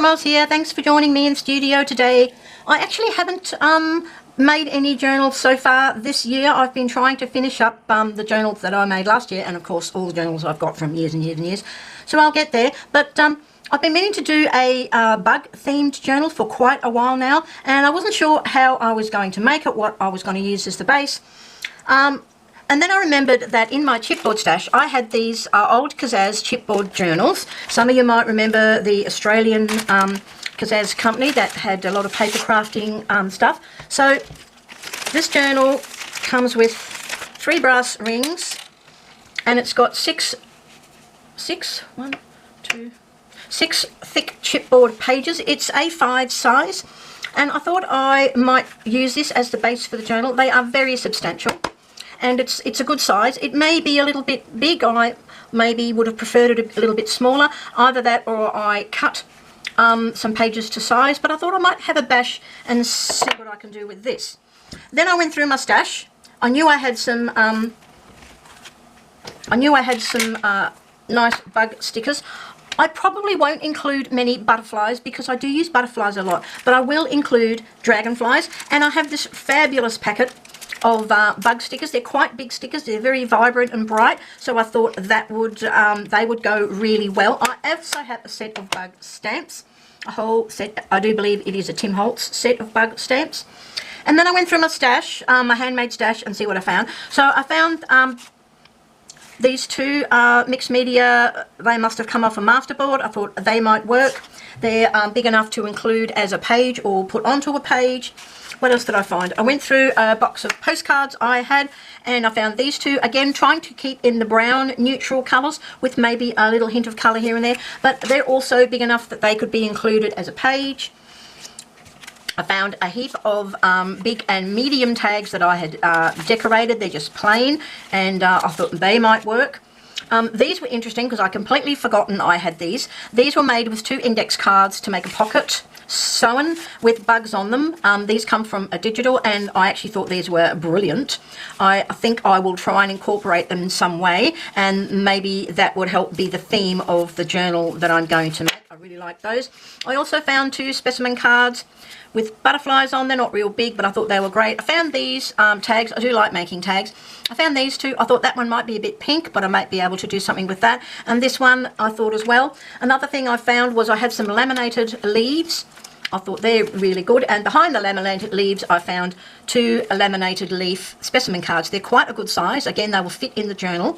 from Oz here. Thanks for joining me in studio today. I actually haven't made any journals so far this year. I've been trying to finish up the journals that I made last year, and of course all the journals I've got from years and years and years. So I'll get there. But I've been meaning to do a bug themed journal for quite a while now, and I wasn't sure how I was going to make it, what I was going to use as the base. And then I remembered that in my chipboard stash, I had these old Kazaz chipboard journals. Some of you might remember the Australian Kazaz company that had a lot of paper crafting stuff. So this journal comes with 3 brass rings, and it's got six thick chipboard pages. It's A5 size, and I thought I might use this as the base for the journal. They are very substantial, and it's a good size. It may be a little bit big. I maybe would have preferred it a little bit smaller. Either that or I cut some pages to size, but I thought I might have a bash and see what I can do with this. Then I went through my stash. I knew I had some nice bug stickers. I probably won't include many butterflies because I do use butterflies a lot, but I will include dragonflies, and I have this fabulous packet of bug stickers. They're quite big stickers. They're very vibrant and bright, so I thought that would they would go really well. I also have a set of bug stamps, a whole set. I do believe it is a Tim Holtz set of bug stamps. And then I went through my stash, my handmade stash, and see what I found. So I found these 2 mixed media. They must have come off a masterboard. I thought they might work. They're big enough to include as a page or put onto a page. What else did I find? I went through a box of postcards I had, and I found these 2, again trying to keep in the brown neutral colours with maybe a little hint of colour here and there, but they're also big enough that they could be included as a page. I found a heap of big and medium tags that I had decorated. They're just plain, and I thought they might work. These were interesting because I completely forgotten I had these. These were made with 2 index cards to make a pocket, sewn with bugs on them. These come from a digital, and I actually thought these were brilliant. I think I will try and incorporate them in some way, and maybe that would help be the theme of the journal that I'm going to make. I really like those. I also found 2 specimen cards with butterflies on. They're not real big, but I thought they were great. I found these tags. I do like making tags. I found these 2. I thought that one might be a bit pink, but I might be able to do something with that. And this one I thought as well. Another thing I found was I had some laminated leaves. I thought they're really good, and behind the laminated leaves I found 2 laminated leaf specimen cards. They're quite a good size. Again, they will fit in the journal,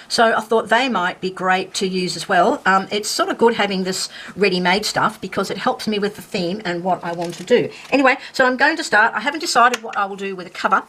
so I thought they might be great to use as well. It's sort of good having this ready-made stuff because it helps me with the theme and what I want to do. Anyway, so I'm going to start. I haven't decided what I will do with a cover.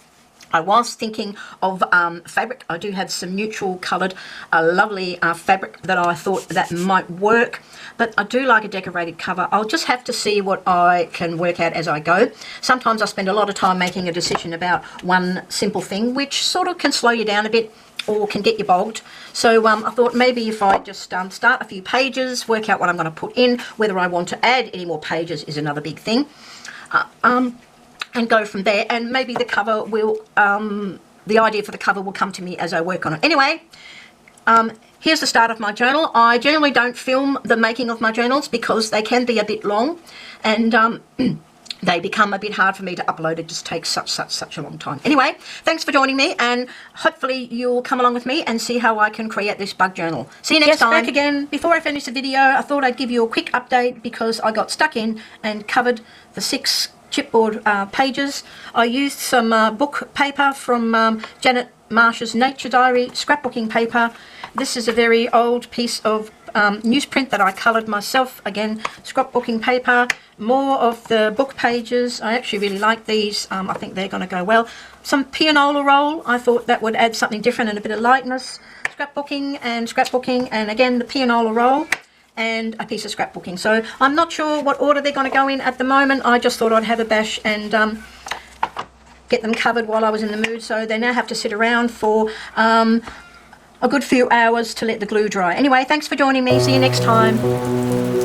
I was thinking of fabric. I do have some neutral coloured, lovely fabric that I thought that might work, but I do like a decorated cover. I'll just have to see what I can work out as I go. Sometimes I spend a lot of time making a decision about one simple thing, which sort of can slow you down a bit or can get you bogged. So I thought maybe if I just start a few pages, work out what I'm going to put in, whether I want to add any more pages is another big thing. And go from there, and maybe the cover will, the idea for the cover will come to me as I work on it. Anyway, here's the start of my journal. I generally don't film the making of my journals because they can be a bit long, and they become a bit hard for me to upload. It just takes such a long time. Anyway, thanks for joining me, and hopefully you'll come along with me and see how I can create this bug journal. See you next time. Back again. Before I finish the video, I thought I'd give you a quick update because I got stuck in and covered the 6 chipboard pages. I used some book paper from Janet Marsh's Nature Diary scrapbooking paper. This is a very old piece of newsprint that I coloured myself. Again, scrapbooking paper. More of the book pages. I actually really like these. I think they're going to go well. Some pianola roll. I thought that would add something different and a bit of lightness. Scrapbooking, and again the pianola roll, and a piece of scrapbooking. So I'm not sure what order they're going to go in at the moment. I just thought I'd have a bash and get them covered while I was in the mood. So they now have to sit around for a good few hours to let the glue dry. Anyway, thanks for joining me. See you next time.